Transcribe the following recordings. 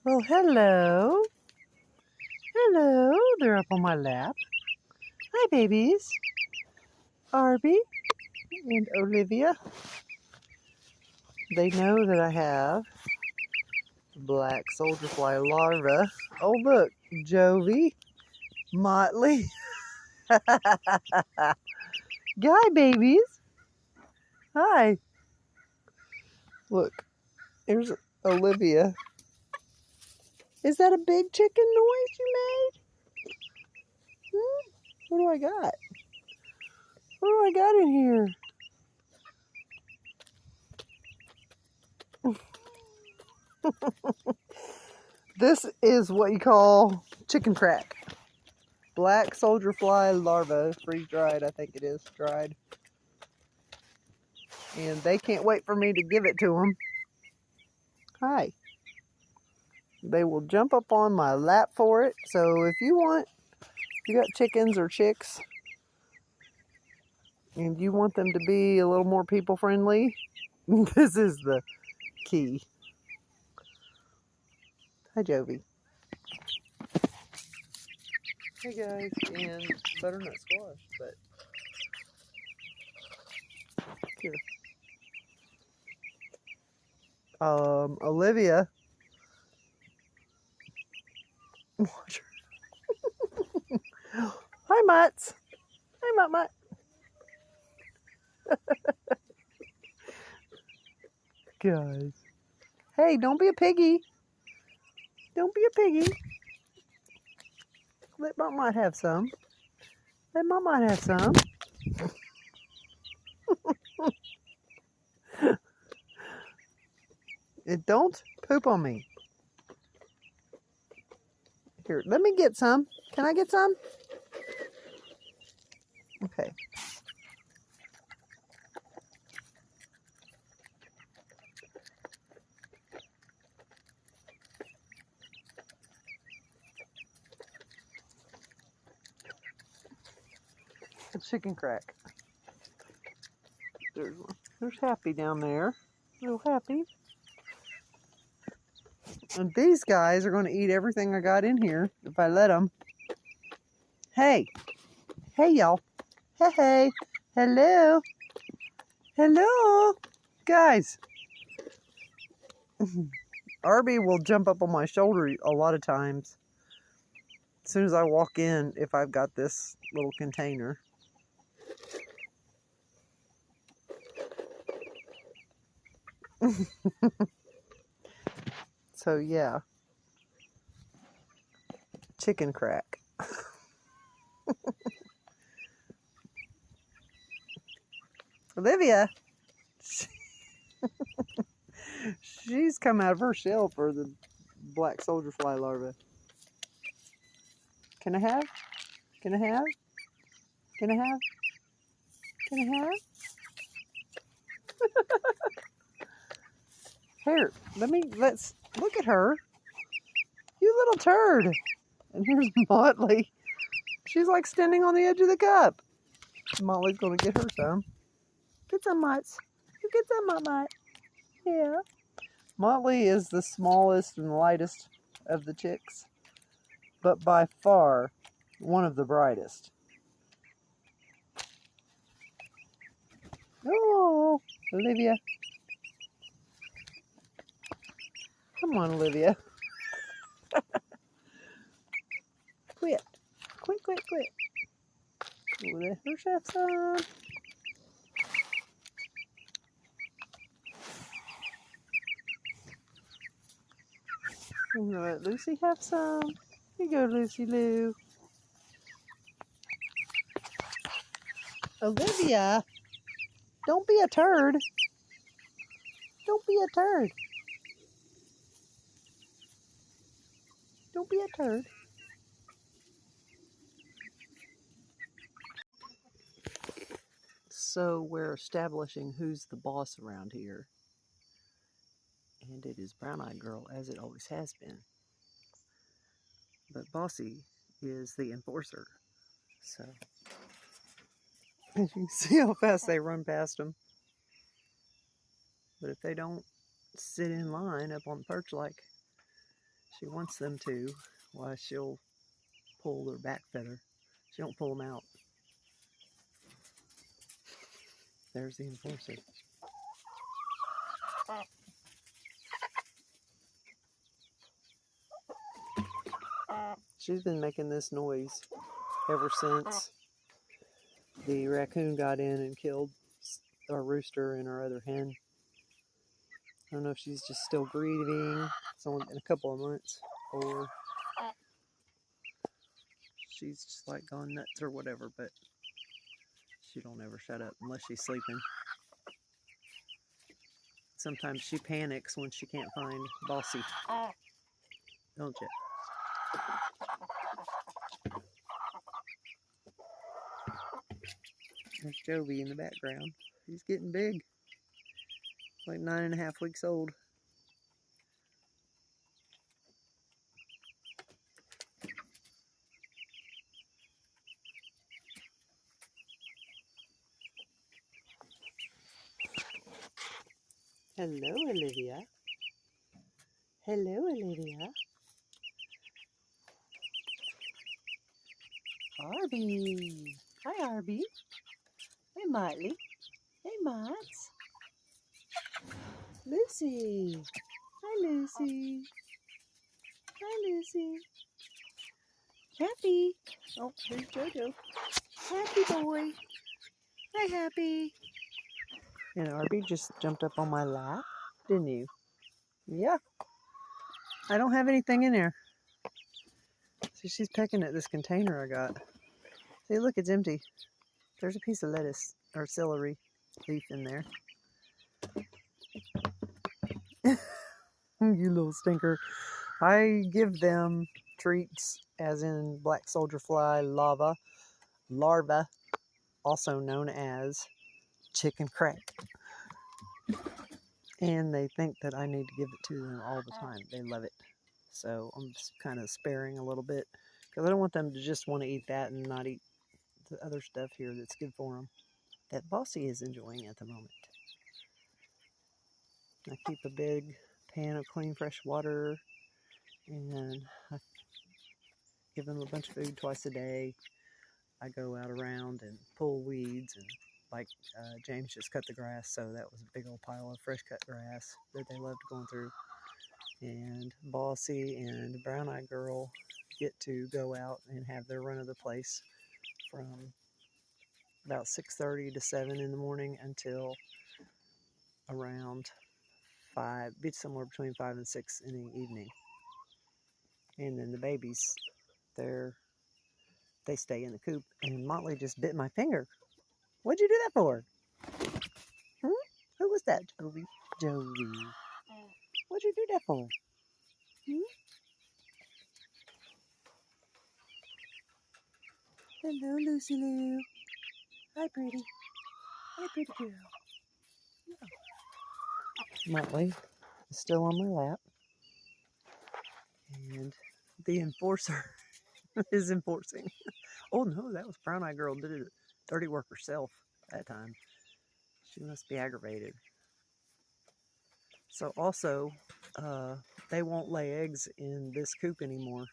Well, hello. Hello. They're up on my lap. Hi, babies. Arby and Olivia. They know that I have black soldier fly larva. Oh, look. Jovi. Motley. Hi, babies. Hi. Look. Here's Olivia. Is that a big chicken noise you made? What do I got? What do I got in here? This is what you call chicken crack. Black soldier fly larva, freeze dried, I think it is, dried. And they can't wait for me to give it to them. Hi. They will jump up on my lap for it. So if you got chickens or chicks, and you want them to be a little more people friendly, this is the key. Hi, Jovi. Hey guys, and butternut squash, but here. Olivia. Watch her. Hi, Mutts. Hi, Mutt Mutt. Guys. Hey, don't be a piggy. Don't be a piggy. Let Mom might have some. Let Mom might have some. And don't poop on me. Here, let me get some. Can I get some? Okay. A chicken crack. There's one. There's Happy down there. Little Happy. And these guys are going to eat everything I got in here if I let them. Hey. Hey, y'all. Hey, hey. Hello. Hello. Guys. Arby will jump up on my shoulder a lot of times. As soon as I walk in, if I've got this little container. So, yeah. Chicken crack. Olivia. She's come out of her shell for the black soldier fly larva. Can I have? Can I have? Can I have? Can I have? Here, let's look at her. You little turd. And here's Motley. She's like standing on the edge of the cup. Motley's gonna get her some. Get some, Mutts. You get some, Mutt. Yeah. Motley is the smallest and lightest of the chicks, but by far one of the brightest. Oh, Olivia. Come on, Olivia. Quit. Quit, quit, quit. Let her have some. I'm gonna let Lucy have some. Here you go, Lucy Lou. Olivia, don't be a turd. Don't be a turd. Don't be a turd. So we're establishing who's the boss around here. And it is Brown Eyed Girl, as it always has been. But Bossy is the enforcer. So, as you can see how fast they run past them. But if they don't sit in line up on the perch like She wants them to. Why she'll pull their back feather. She don't pull them out. There's the enforcer. She's been making this noise ever since the raccoon got in and killed our rooster and our other hen. I don't know if she's just still grieving. It's only been a couple of months, or she's just like gone nuts or whatever, but she don't ever shut up unless she's sleeping. Sometimes she panics when she can't find Bossy. Don't you? There's Jovi in the background. He's getting big. Like 9.5 weeks old. Hello, Olivia. Hello, Olivia. Arby. Hi, Arby. Hey, Motley. Hey, Mots. Lucy. Hi, Lucy. Hi, Lucy. Happy. Oh, there's Jojo. Happy boy. Hi, Happy. And Arby just jumped up on my lap, didn't you? Yeah. I don't have anything in there. See, she's pecking at this container I got. See, look, it's empty. There's a piece of lettuce or celery leaf in there. You little stinker. I give them treats, as in black soldier fly larva, also known as chicken crack. And they think that I need to give it to them all the time. They love it. So I'm just kind of sparing a little bit, because I don't want them to just want to eat that and not eat the other stuff here that's good for them, that Bossy is enjoying at the moment. I keep a big pan of clean fresh water, and I give them a bunch of food twice a day. I go out around and pull weeds, and like James just cut the grass, so that was a big old pile of fresh cut grass that they loved going through. And Bossy and Brown Eyed Girl get to go out and have their run of the place from about 6:30 to 7 in the morning until around 5, be somewhere between 5 and 6 in the evening. And then the babies, they stay in the coop. And Motley just bit my finger. What'd you do that for? Who was that, Jovi? Jovi. What'd you do that for? Hello, Lucy Lou. Hi, pretty. Hi, pretty girl. Yeah. Motley is still on my lap. And the enforcer is enforcing. Oh no, that was Brown Eyed Girl did it dirty work herself that time. She must be aggravated. So also, they won't lay eggs in this coop anymore.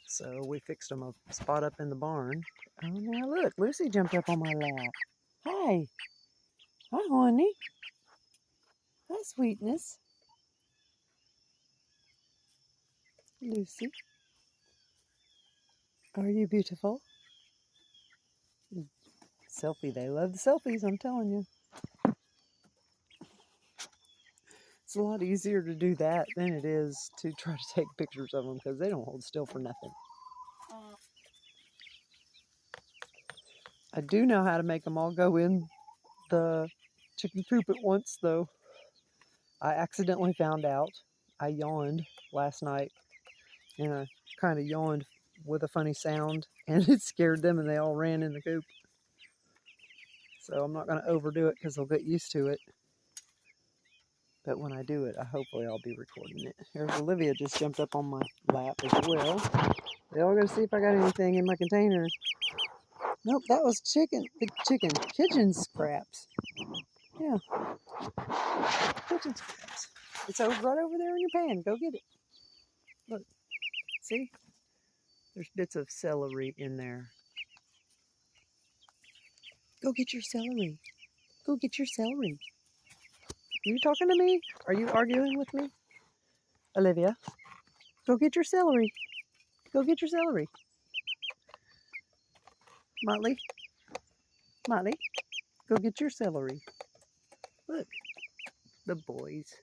So we fixed them a spot up in the barn. Oh, now look, Lucy jumped up on my lap. Hi. Hi, honey. Hi, sweetness. Lucy. Are you beautiful? Selfie. They love the selfies, I'm telling you. It's a lot easier to do that than it is to try to take pictures of them, because they don't hold still for nothing. I do know how to make them all go in the chicken coop at once, though. I accidentally found out. I yawned last night, and I kind of yawned with a funny sound, and it scared them, and they all ran in the coop. So I'm not going to overdo it, because they'll get used to it. But when I do it, hopefully I'll be recording it. Here's Olivia just jumped up on my lap as well. They all going to see if I got anything in my container. Nope, that was pigeon scraps. Yeah, pigeon scraps. It's right over there in your pan. Go get it. Look, see? There's bits of celery in there. Go get your celery. Go get your celery. Are you talking to me? Are you arguing with me? Olivia, go get your celery. Go get your celery. Motley, Motley, go get your celery. Look, the boys.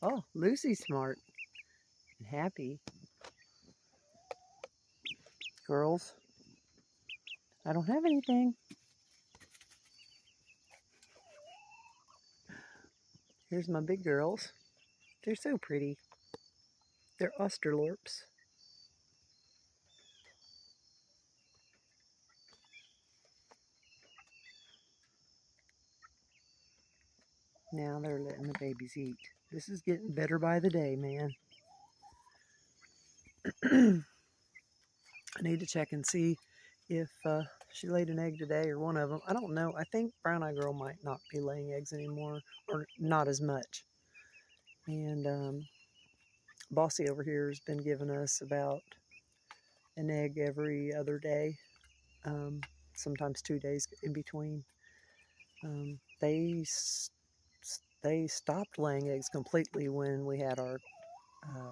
Oh, Lucy's smart and happy. Girls, I don't have anything. Here's my big girls. They're so pretty. They're Australorps. Now they're letting the babies eat. This is getting better by the day, man. I need to check and see if she laid an egg today or one of them. I don't know. I think Brown Eye Girl might not be laying eggs anymore, or not as much. And Bossy over here has been giving us about an egg every other day, sometimes 2 days in between. They stopped laying eggs completely when we had our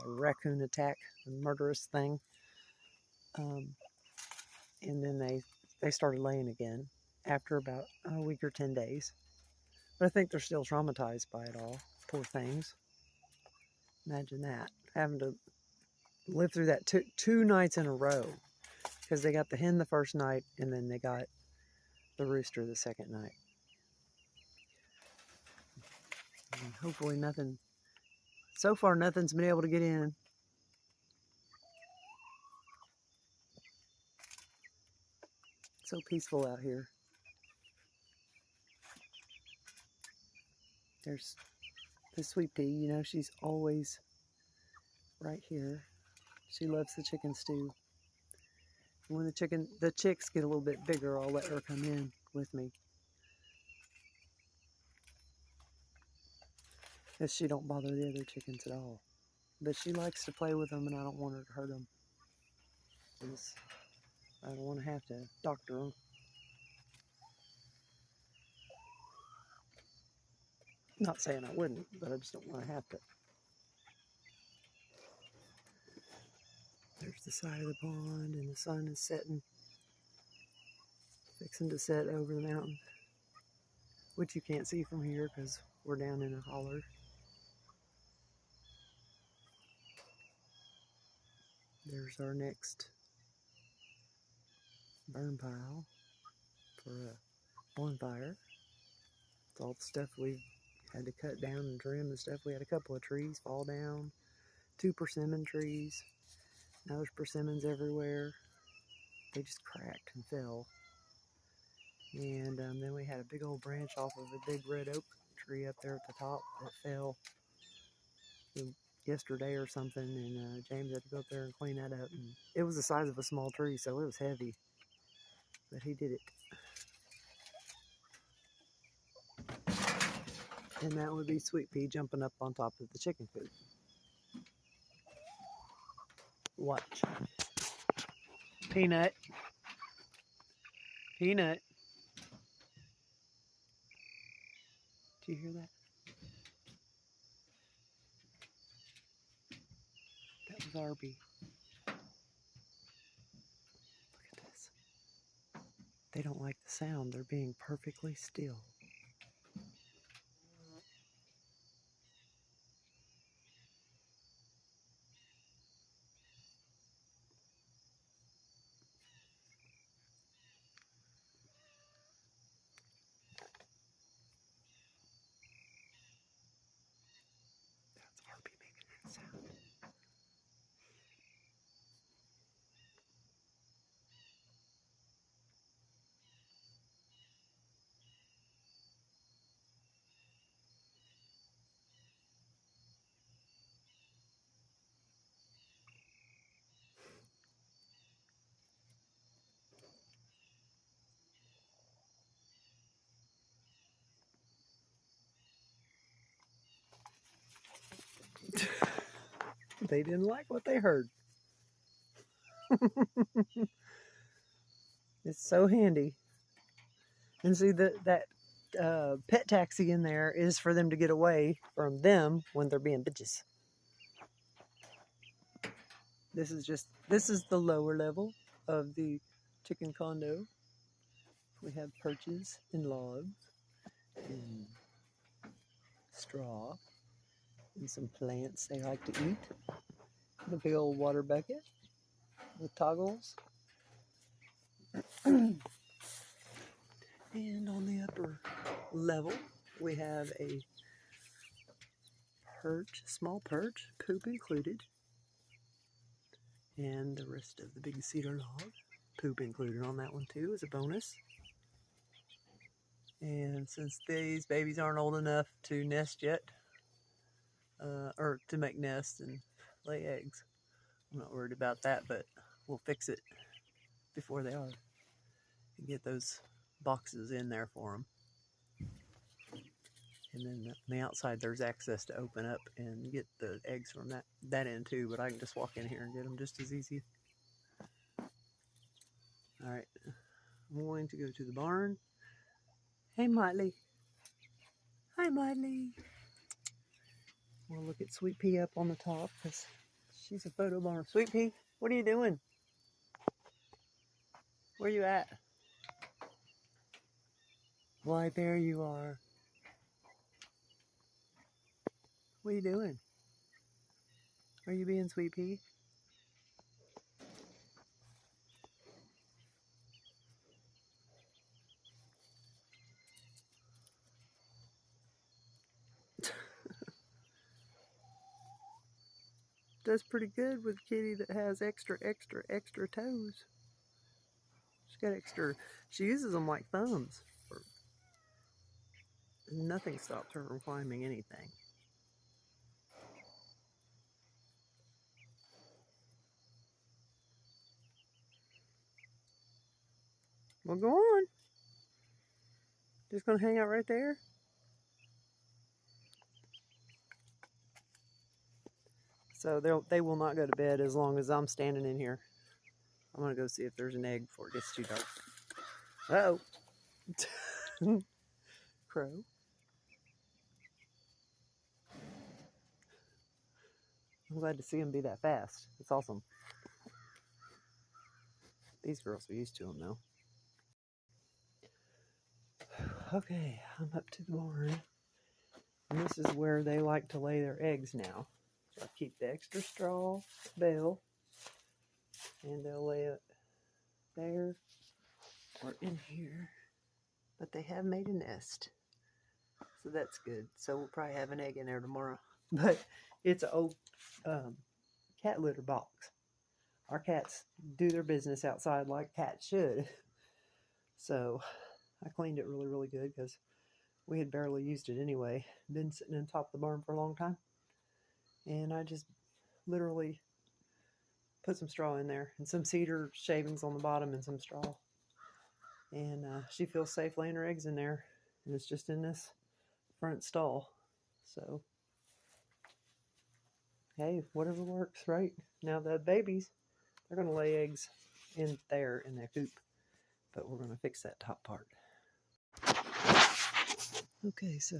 raccoon attack, the murderous thing. And then they started laying again after about a week or 10 days. But I think they're still traumatized by it all. Poor things. Imagine that, having to live through that two nights in a row, because they got the hen the first night and then they got the rooster the second night. And hopefully nothing, so far nothing's been able to get in. So peaceful out here. There's the sweet pea, you know, she's always right here. She loves the chicken stew. And when the chicks get a little bit bigger, I'll let her come in with me. Because she don't bother the other chickens at all. But she likes to play with them, and I don't want her to hurt them. Because I don't want to have to doctor them. Not saying I wouldn't, but I just don't want to have to. There's the side of the pond, and the sun is setting. Fixing to set over the mountain. Which you can't see from here because we're down in a holler. There's our next burn pile for a bonfire. It's all the stuff we've had to cut down and trim and stuff. We had a couple of trees fall down. 2 persimmon trees. Now there's persimmons everywhere. They just cracked and fell. And then we had a big old branch off of a big red oak tree up there at the top that fell yesterday or something, and James had to go up there and clean that up. And it was the size of a small tree, so it was heavy, but he did it. And that would be Sweet Pea jumping up on top of the chicken coop. Watch. Peanut. Peanut. Do you hear that? That was Arby. Look at this. They don't like the sound. They're being perfectly still. That's Arby making that sound. They didn't like what they heard. It's so handy. And see, that pet taxi in there is for them to get away from them when they're being bitches. This is the lower level of the chicken condo. We have perches and logs and straw and some plants they like to eat. The big old water bucket with toggles. And on the upper level, we have a perch, small perch, Coop included. And the rest of the big cedar log, Poop included on that one too, as a bonus. And since these babies aren't old enough to nest yet, or to make nests and lay eggs, I'm not worried about that, but we'll fix it before they are and get those boxes in there for them. And then on the outside, there's access to open up and get the eggs from that end too, but I can just walk in here and get them just as easy. All right, I'm going to go to the barn. Hey, Motley. Hi, Motley. We'll look at Sweet Pea up on the top because she's a photo barn. Sweet Pea, what are you doing? Where you at? Why, there you are. What are you doing? Are you being Sweet Pea? Does pretty good with a kitty that has extra toes. She's got extra, she uses them like thumbs. Nothing stops her from climbing anything. Well, go on. Just gonna hang out right there? So they will not go to bed as long as I'm standing in here. I'm gonna go see if there's an egg before it gets too dark. Uh-oh. Crow. I'm glad to see him be that fast. It's awesome. These girls are used to him now. Okay, I'm up to the barn. And this is where they like to lay their eggs now. So I keep the extra straw bale. And they'll lay it there or in here. But they have made a nest. So that's good. So we'll probably have an egg in there tomorrow. But it's an old cat litter box. Our cats do their business outside like cats should. So I cleaned it really, really good because we had barely used it anyway. Been sitting on top of the barn for a long time. And I just literally put some straw in there and some cedar shavings on the bottom and some straw. And she feels safe laying her eggs in there. And it's just in this front stall. So, hey, whatever works, right? Now the babies, they're going to lay eggs in there in that coop. But we're going to fix that top part. Okay, so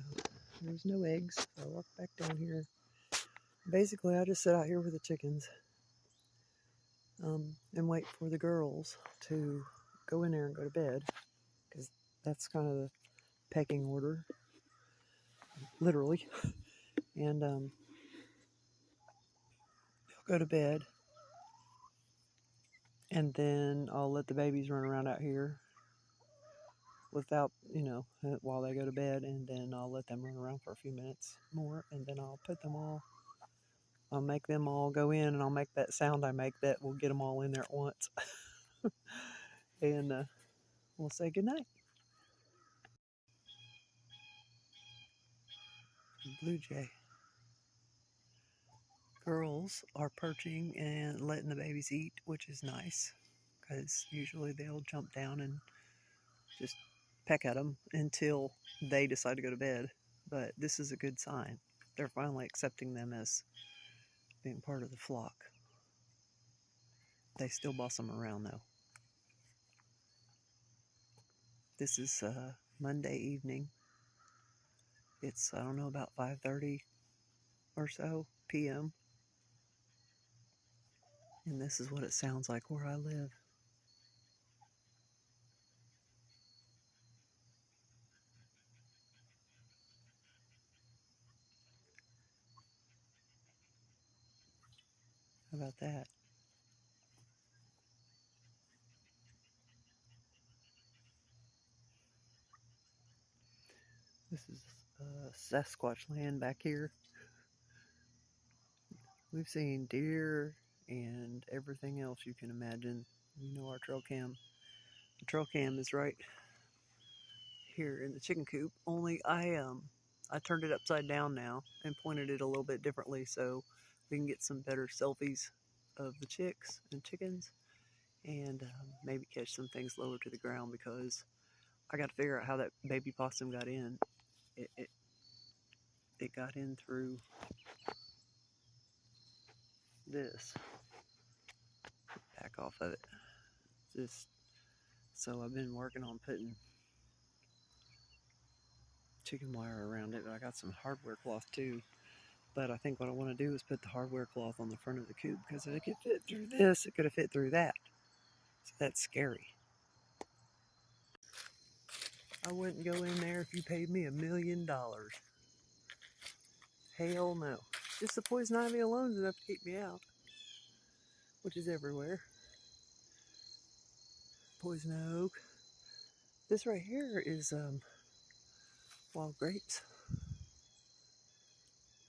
there's no eggs. I walk back down here. Basically, I just sit out here with the chickens and wait for the girls to go in there and go to bed, because that's kind of the pecking order, literally. And they'll go to bed, and then I'll let the babies run around out here without, while they go to bed, and then I'll let them run around for a few minutes more, and then I'll make them all go in, and I'll make that sound I make that will get them all in there at once. And we'll say goodnight. Blue jay. Girls are perching and letting the babies eat, which is nice, because usually they'll jump down and just peck at them until they decide to go to bed. But this is a good sign. They're finally accepting them as being part of the flock. They still boss them around though. This is Monday evening. It's, I don't know, about 5:30 or so p.m. And this is what it sounds like where I live. How about that? This is Sasquatch land back here. We've seen deer and everything else you can imagine. You know our trail cam. The trail cam is right here in the chicken coop. Only I turned it upside down now and pointed it a little bit differently so we can get some better selfies of the chicks and chickens, and maybe catch some things lower to the ground, because I got to figure out how that baby possum got in. It got in through this. Back off of it. Just so I've been working on putting chicken wire around it. I got some hardware cloth too, but I think what I want to do is put the hardware cloth on the front of the coop, because if it could fit through this, it could have fit through that. So that's scary. I wouldn't go in there if you paid me $1 million. Hell no. Just the poison ivy alone is enough to keep me out, which is everywhere. Poison oak. This right here is wild grapes.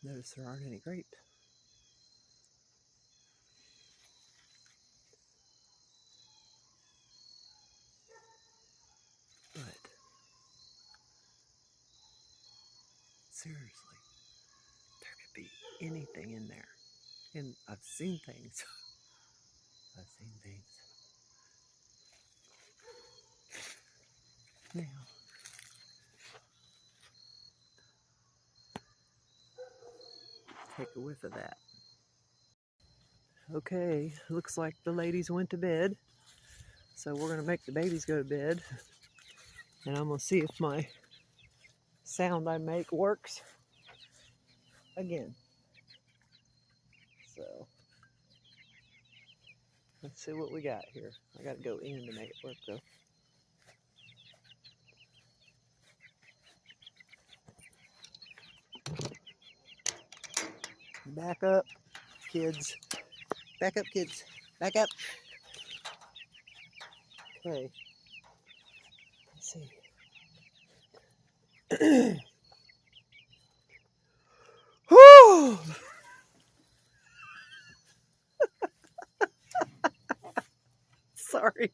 Notice there aren't any grapes. But seriously, there could be anything in there. And I've seen things. I've seen things. Now, take a whiff of that. Okay, looks like the ladies went to bed. So we're going to make the babies go to bed. And I'm going to see if my sound I make works again. So, let's see what we got here. I got to go in to make it work though. Back up, kids. Back up, kids. Back up. Okay. Let's see. Whew! Sorry.